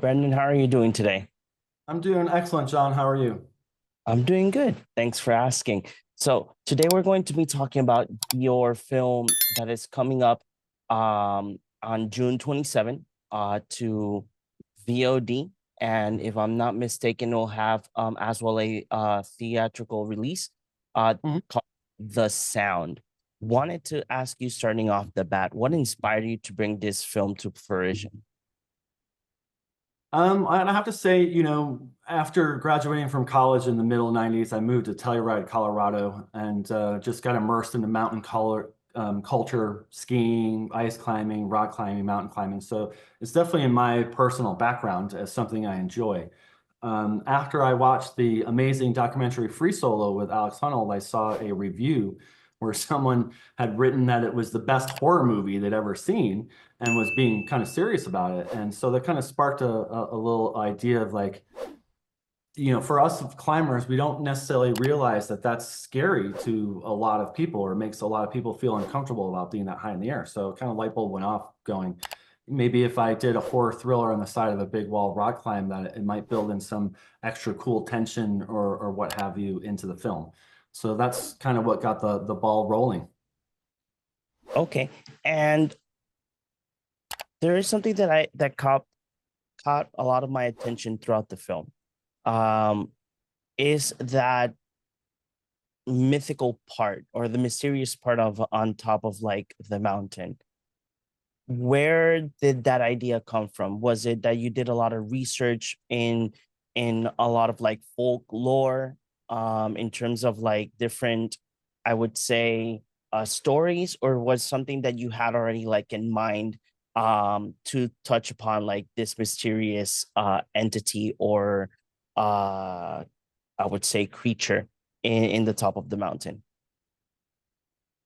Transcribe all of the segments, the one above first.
Brendan, how are you doing today? I'm doing excellent, John. How are you? I'm doing good. Thanks for asking. So today we're going to be talking about your film that is coming up on June 27th to VOD. And if I'm not mistaken, it'll have as well a theatrical release Mhm. called The Sound. Wanted to ask you, starting off the bat, what inspired you to bring this film to fruition? And I have to say, after graduating from college in the middle 90s, I moved to Telluride, Colorado, and just got immersed in the culture, skiing, ice climbing, rock climbing, mountain climbing. So it's definitely in my personal background as something I enjoy. After I watched the amazing documentary Free Solo with Alex Honnold, I saw a review where someone had written that it was the best horror movie they'd ever seen and was being kind of serious about it. And so that kind of sparked a little idea of like, for us climbers, we don't necessarily realize that that's scary to a lot of people or makes a lot of people feel uncomfortable about being that high in the air. So kind of light bulb went off going, maybe if I did a horror thriller on the side of a big wall rock climb, that it might build in some extra cool tension or what have you into the film. So that's kind of what got the ball rolling. Okay. And there is something that I that caught a lot of my attention throughout the film. Um, is that mythical part or the mysterious part of on top of like the mountain. Where did that idea come from? Was it that you did a lot of research in a lot of like folklore, in terms of like different, I would say, stories, or was something that you had already like in mind to touch upon like this mysterious entity or I would say creature in the top of the mountain?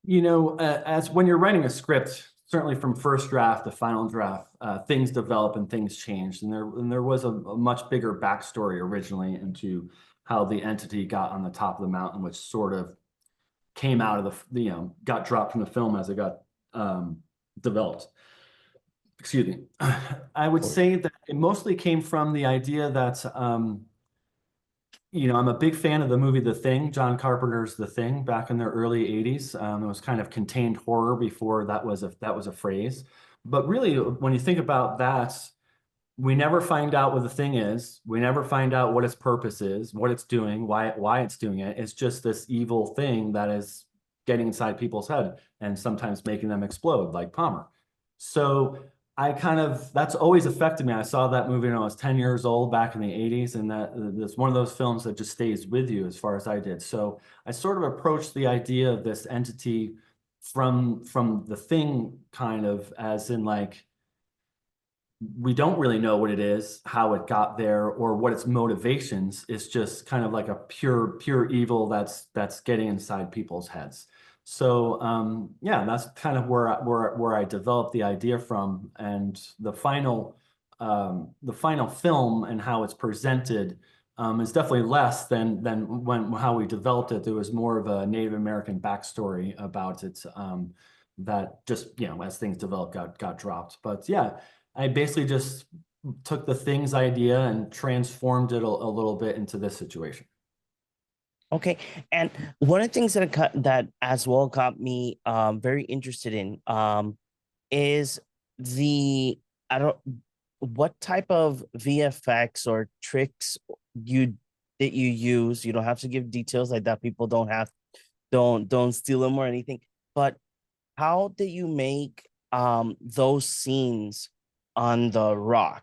As when you're writing a script, certainly from first draft to final draft, things develop and things change. And there was a much bigger backstory originally into how the entity got on the top of the mountain, which sort of came out of got dropped from the film as it got developed. Excuse me. I would say that it mostly came from the idea that I'm a big fan of the movie The Thing, John Carpenter's The Thing, back in the early 80s. It was kind of contained horror before that was a phrase. But really, when you think about that, we never find out what the thing is. We never find out what its purpose is, what it's doing, why it's doing it. It's just this evil thing that is getting inside people's head and sometimes making them explode, like Palmer. So that's always affected me. I saw that movie when I was 10 years old back in the 80s, and that's one of those films that just stays with you as far as I did. So I sort of approached the idea of this entity from the thing kind of as in like we don't really know what it is, how it got there, or what its motivations. It's just kind of like a pure evil that's getting inside people's heads. So yeah, that's kind of where I developed the idea from, and the final film and how it's presented is definitely less than when how we developed it. There was more of a Native American backstory about it that just as things developed got dropped. But yeah, I basically just took the things idea and transformed it a little bit into this situation. Okay, and one of the things that as well got me very interested in is the I don't what type of VFX or tricks you that you use. You don't have to give details like that. People don't steal them or anything. But how did you make those scenes on the rock?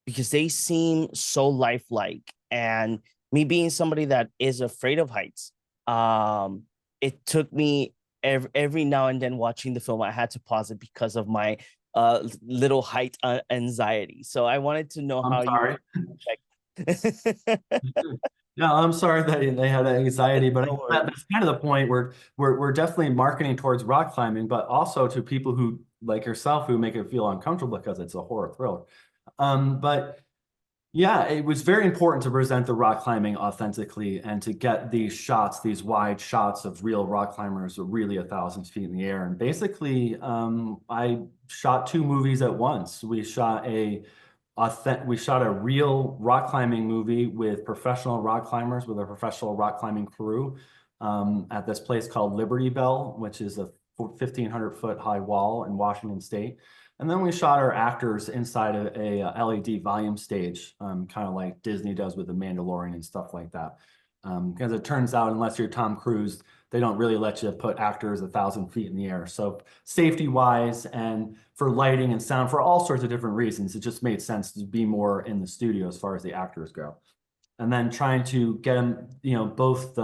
Because they seem so lifelike. And me being somebody that is afraid of heights, it took me every now and then watching the film, I had to pause it because of my little height anxiety. So I wanted to know I'm how you sorry. check. No, I'm sorry that they had anxiety, but No worries. that's kind of the point where we're definitely marketing towards rock climbing, but also to people who like yourself who make it feel uncomfortable because it's a horror thriller. But yeah, it was very important to present the rock climbing authentically and to get these shots, these wide shots of real rock climbers really 1,000 feet in the air. And basically, I shot two movies at once. We shot we shot a real rock climbing movie with professional rock climbers with a professional rock climbing crew at this place called Liberty Bell, which is a 1,500-foot high wall in Washington State. And then we shot our actors inside of a LED volume stage, kind of like Disney does with The Mandalorian and stuff like that. Because it turns out, unless you're Tom Cruise, they don't really let you put actors 1,000 feet in the air. So safety wise and for lighting and sound, for all sorts of different reasons, it just made sense to be more in the studio as far as the actors go. And then trying to get them, both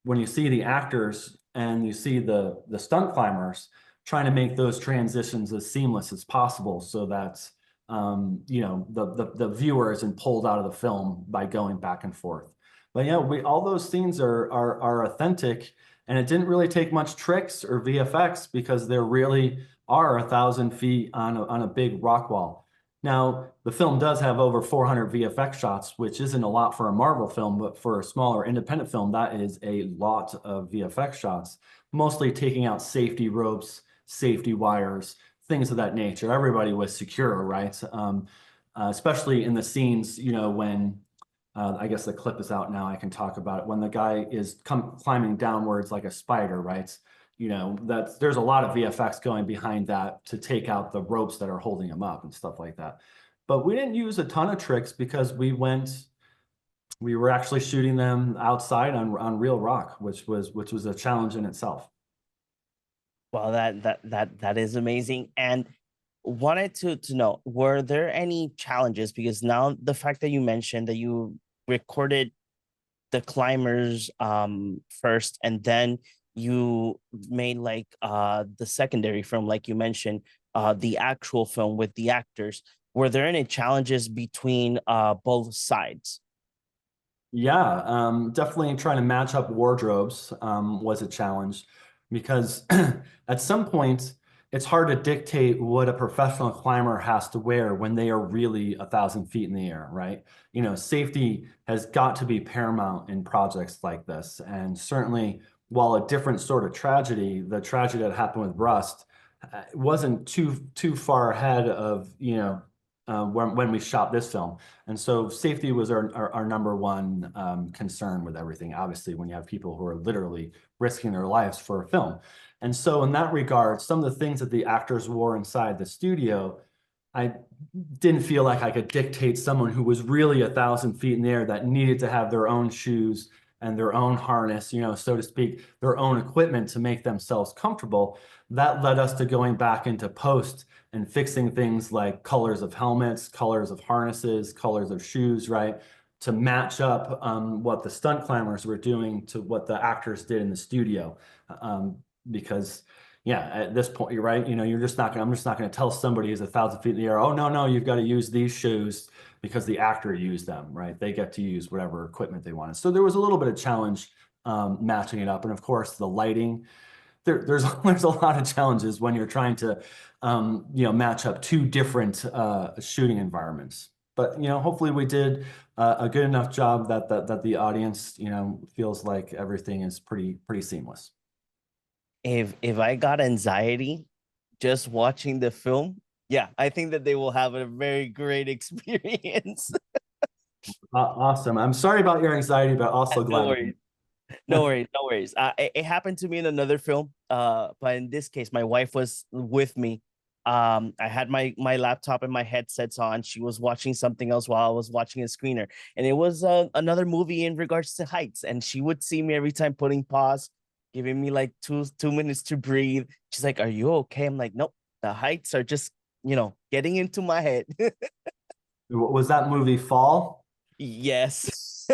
when you see the actors and you see the stunt climbers, trying to make those transitions as seamless as possible so that the viewer isn't pulled out of the film by going back and forth. But yeah, all those scenes are authentic, and it didn't really take much tricks or VFX because there really are 1,000 feet on a big rock wall. Now, the film does have over 400 VFX shots, which isn't a lot for a Marvel film, but for a smaller independent film, that is a lot of VFX shots, mostly taking out safety ropes, safety wires, things of that nature. Everybody was secure, right? Especially in the scenes, when I guess the clip is out now, I can talk about it. When the guy is climbing downwards like a spider, right? There's a lot of VFX going behind that to take out the ropes that are holding him up and stuff like that. But we didn't use a ton of tricks because we were actually shooting them outside on real rock, which was a challenge in itself. Well, that is amazing. And wanted to know, were there any challenges? Because now the fact that you mentioned that you recorded the climbers first, and then you made like the secondary film, like you mentioned, the actual film with the actors. Were there any challenges between both sides? Yeah, definitely trying to match up wardrobes was a challenge because at some point it's hard to dictate what a professional climber has to wear when they are really 1,000 feet in the air, right? Safety has got to be paramount in projects like this. And certainly, while a different sort of tragedy, the tragedy that happened with Rust, wasn't too far ahead of, when we shot this film. And so safety was our number one concern with everything, obviously, when you have people who are literally risking their lives for a film. And so in that regard, some of the things that the actors wore inside the studio, I didn't feel like I could dictate someone who was really 1,000 feet in the air that needed to have their own shoes and their own harness, so to speak, their own equipment to make themselves comfortable. That led us to going back into post and fixing things like colors of helmets, colors of harnesses, colors of shoes, right? To match up what the stunt climbers were doing to what the actors did in the studio. Because yeah, at this point, you're right. I'm just not going to tell somebody who's 1,000 feet in the air, oh, no, you've got to use these shoes because the actor used them, right? They get to use whatever equipment they wanted. So there was a little bit of challenge matching it up. And of course, the lighting, there's a lot of challenges when you're trying to match up two different shooting environments. But hopefully we did a good enough job that the audience feels like everything is pretty seamless. If I got anxiety just watching the film, yeah, I think that they will have a very great experience. Awesome. I'm sorry about your anxiety, but also No glad. worries. No worries, no worries. It happened to me in another film. But in this case, my wife was with me. I had my laptop and my headsets on. She was watching something else while I was watching a screener, and it was another movie in regards to heights. And she would see me every time putting pause, giving me like two minutes to breathe. She's like, "Are you okay?" I'm like, "Nope, the heights are just getting into my head." Was that movie Fall? Yes.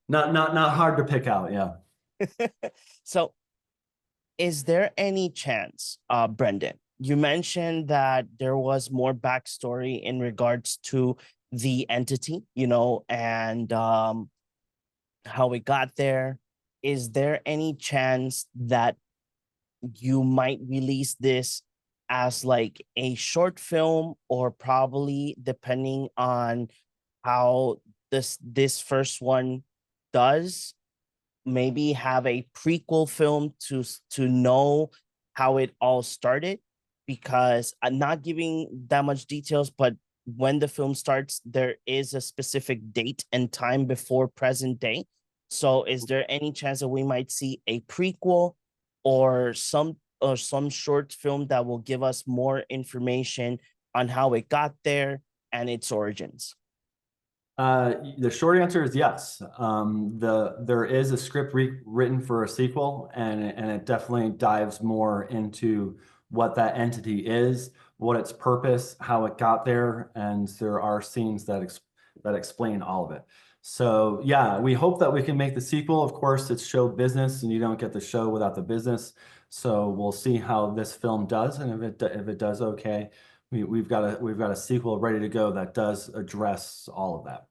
Not hard to pick out. Yeah. So is there any chance, Brendan? You mentioned that there was more backstory in regards to the entity, and how it got there. Is there any chance that you might release this as like a short film, or probably depending on how this first one does, maybe have a prequel film to know how it all started? because I'm not giving that much details, but when the film starts, there is a specific date and time before present day. So is there any chance that we might see a prequel or some short film that will give us more information on how it got there and its origins? The short answer is yes. There is a script written for a sequel, and it definitely dives more into what that entity is, what its purpose, how it got there, and there are scenes that explain all of it. So yeah, we hope that we can make the sequel. Of course, it's show business, and you don't get the show without the business. So we'll see how this film does, and if it does okay, we've got a sequel ready to go that does address all of that.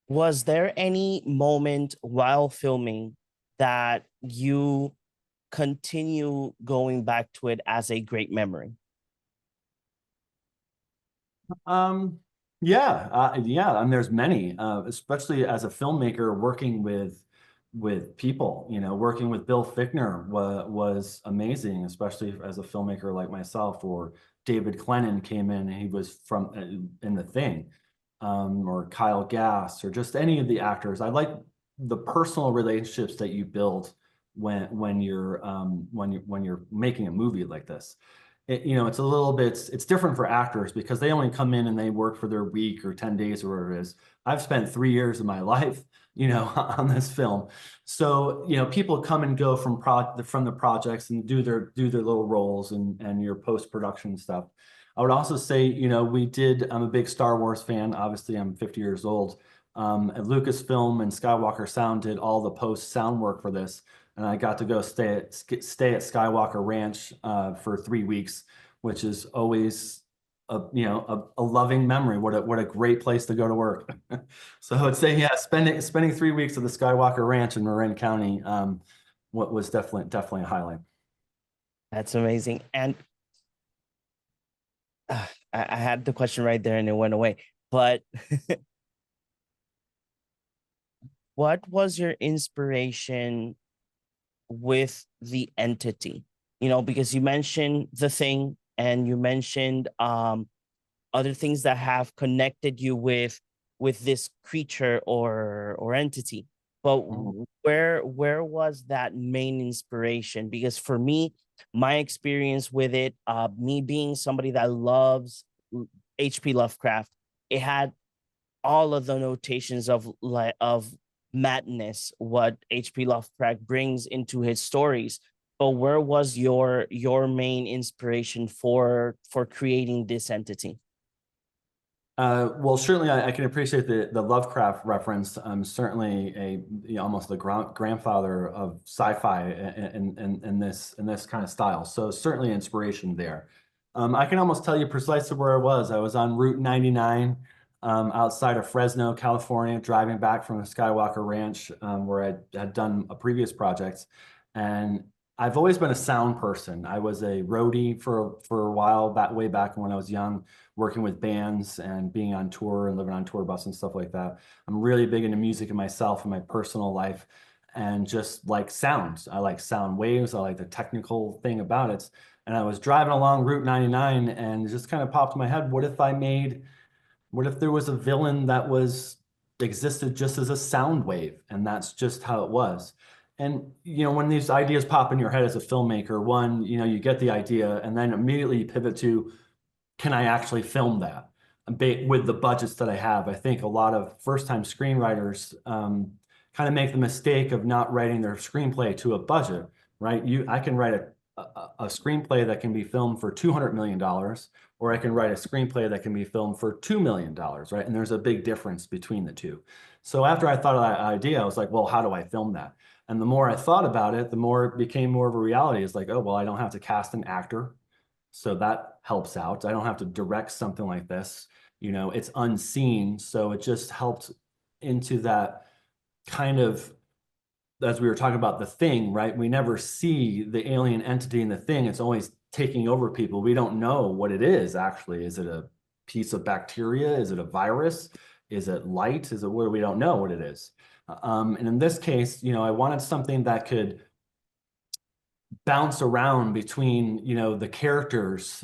Was there any moment while filming that you continue going back to it as a great memory? Um, yeah, and there's many, especially as a filmmaker working with people, working with Bill Fichtner was amazing, especially as a filmmaker like myself, or David Clennon came in and he was from in The Thing, or Kyle Gass, or just any of the actors. I like the personal relationships that you build when you're making a movie like this. It's a little bit, it's different for actors because they only come in and they work for their week or 10 days or whatever it is. I've spent 3 years of my life, on this film. So, people come and go from the projects and do their little roles and your post-production stuff. I would also say, I'm a big Star Wars fan. Obviously, I'm 50 years old. At Lucasfilm and Skywalker Sound did all the post sound work for this, and I got to go stay at Skywalker Ranch for 3 weeks, which is always a loving memory. What a great place to go to work. So I would say, yeah, spending 3 weeks at the Skywalker Ranch in Marin County, what was definitely a highlight. That's amazing. And I had the question right there and it went away. But what was your inspiration with the entity? Because you mentioned the thing and you mentioned other things that have connected you with this creature or entity. But Mhm. where was that main inspiration? Because for me, my experience with it, me being somebody that loves H.P. Lovecraft, it had all of the notations of madness what H.P. Lovecraft brings into his stories. But where was your main inspiration for creating this entity? Well, certainly I can appreciate the Lovecraft reference. I'm certainly almost the grandfather of sci-fi in this kind of style. So certainly inspiration there. I can almost tell you precisely where I was. I was on Route 99 outside of Fresno, California, driving back from the Skywalker Ranch where I had done a previous project. And I've always been a sound person. I was a roadie for a while, way back when I was young, working with bands and being on tour and living on tour bus and stuff like that. I'm really big into music in myself and my personal life, and just like sounds. I like sound waves. I like the technical thing about it. And I was driving along Route 99 and it just kind of popped in my head, what if there was a villain that existed just as a sound wave, and that's just how it was. And when these ideas pop in your head as a filmmaker, one, you get the idea, and then immediately you pivot to, can I actually film that with the budgets that I have? I think a lot of first-time screenwriters kind of make the mistake of not writing their screenplay to a budget, right? I can write a screenplay that can be filmed for $200 million, or I can write a screenplay that can be filmed for $2 million, right? And there's a big difference between the two. So after I thought of that idea, I was like, well, how do I film that? And the more I thought about it, the more it became more of a reality. It's like, oh, well, I don't have to cast an actor. So that helps out. I don't have to direct something like this. It's unseen. So it just helped into that kind of, as we were talking about the thing, right? We never see the alien entity in the thing. It's always taking over people. We don't know what it is actually. Is it a piece of bacteria? Is it a virus? Is it light? Is it where we don't know what it is? And in this case, I wanted something that could bounce around between, the characters,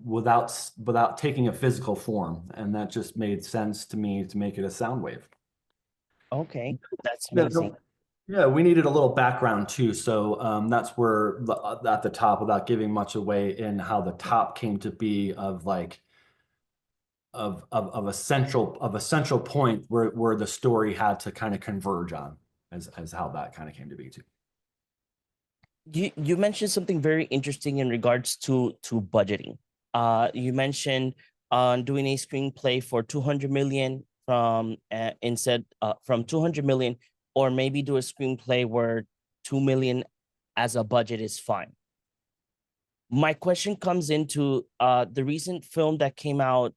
without taking a physical form, and that just made sense to me to make it a sound wave. Okay, that's Yeah, amazing. yeah, we needed a little background too, so that's where at the top, without giving much away, in how the top came to be, of like of a central point where the story had to kind of converge on, as how that kind of came to be too. You mentioned something very interesting in regards to budgeting. You mentioned doing a screenplay for 200 million from 200 million, or maybe do a screenplay where 2 million as a budget is fine. My question comes into the recent film that came out a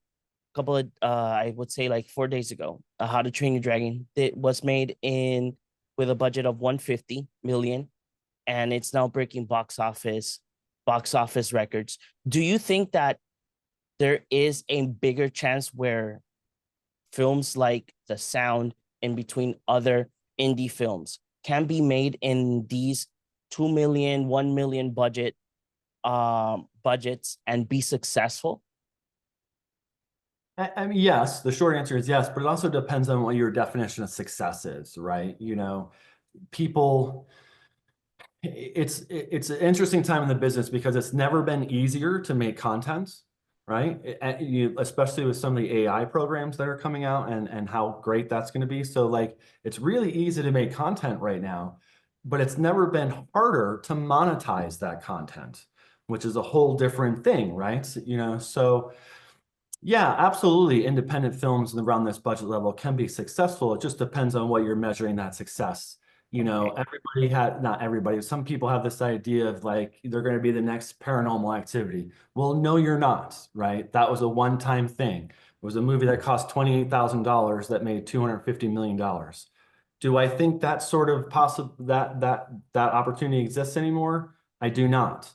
couple of I would say like 4 days ago, How to Train Your Dragon. It was made in with a budget of 150 million, and it's now breaking box office records. Do you think that there is a bigger chance where films like The Sound, in between other indie films, can be made in these 2 million, 1 million budgets and be successful? I mean, yes, the short answer is yes, but it also depends on what your definition of success is, right? People, it's an interesting time in the business because it's never been easier to make content, right? Especially with some of the AI programs that are coming out, and how great that's going to be. So like, it's really easy to make content right now, but it's never been harder to monetize that content, which is a whole different thing, right? So yeah, absolutely. Independent films around this budget level can be successful. It just depends on what you're measuring that success. Okay. Not everybody, some people have this idea of like they're going to be the next Paranormal Activity. Well, no, you're not, right? That was a one-time thing. It was a movie that cost $28,000 that made $250 million. Do I think that sort of possible that opportunity exists anymore? I do not.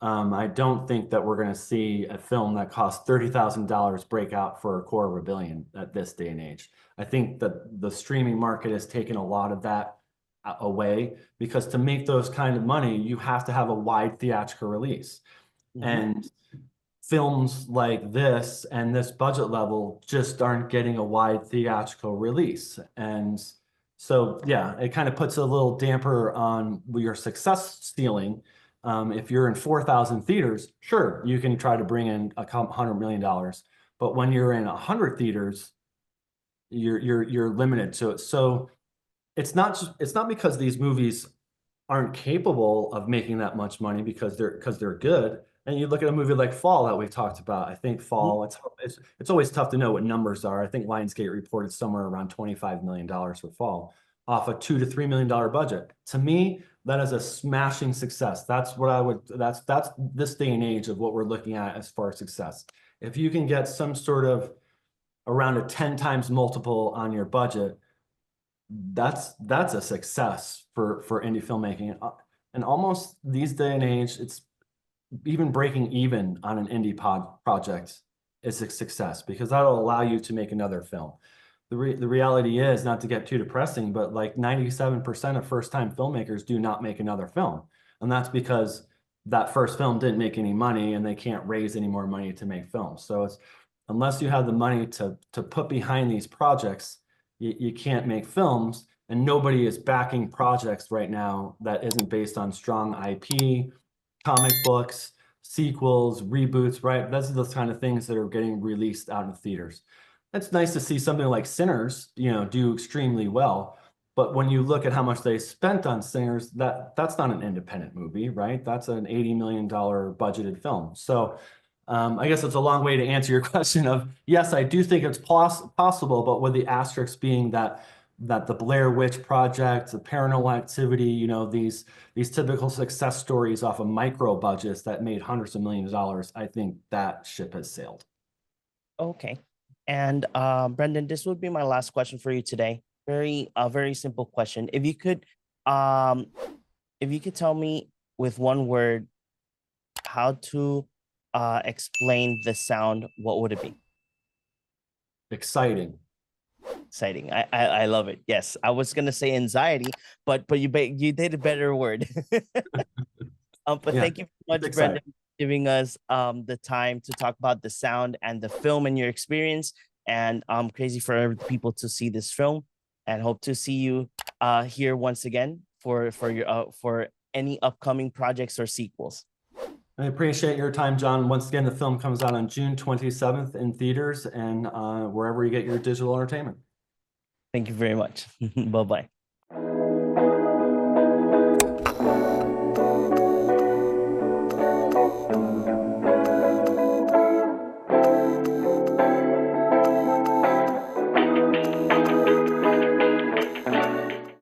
I don't think that we're going to see a film that costs $30,000 break out for $250 million at this day and age. I think that the streaming market has taken a lot of that away, because to make those kind of money, you have to have a wide theatrical release. Mhm. And films like this and this budget level just aren't getting a wide theatrical release. And so, yeah, it kind of puts a little damper on your success ceiling. If you're in 4,000 theaters, sure, you can try to bring in $100 million. But when you're in 100 theaters, you're limited to it. So it's not because these movies aren't capable of making that much money, because they're good. And you look at a movie like Fall that we've talked about. I think Mhm. Fall, it's always tough to know what numbers are. I think Lionsgate reported somewhere around $25 million for Fall, off a $2 to $3 million budget. To me, that is a smashing success. That's what I would. That's this day and age of what we're looking at as far as success. If you can get some sort of around a 10 times multiple on your budget, that's a success for indie filmmaking. And almost these day and age, it's even breaking even on an indie project is a success, because that'll allow you to make another film. The reality is, not to get too depressing, but like 97% of first-time filmmakers do not make another film. And that's because that first film didn't make any money, and they can't raise any more money to make films. So it's, unless you have the money to put behind these projects, you can't make films. And nobody is backing projects right now that isn't based on strong IP, comic books, sequels, reboots, right? Those are the kind of things that are getting released out in theaters. It's nice to see something like Sinners, do extremely well. But when you look at how much they spent on Sinners, that's not an independent movie, right? That's an $80 million budgeted film. So I guess it's a long way to answer your question of, yes, I do think it's possible, but with the asterisk being that the Blair Witch Project, the Paranormal Activity, these typical success stories off of micro budgets that made hundreds of millions of dollars, I think that ship has sailed. Okay. And Brendan, this would be my last question for you today. Very simple question. Um, if you could tell me with one word how to explain The Sound, what would it be? Exciting. Exciting. I love it. Yes, I was gonna say anxiety, but you did a better word. But Yeah, thank you so it's much, exciting. Brendan, for giving us the time to talk about the sound and the film and your experience. And I'm crazy for people to see this film, and hope to see you here once again for your for any upcoming projects or sequels. I appreciate your time, John. Once again, the film comes out on June 27th in theaters and wherever you get your digital entertainment. Thank you very much. Bye bye.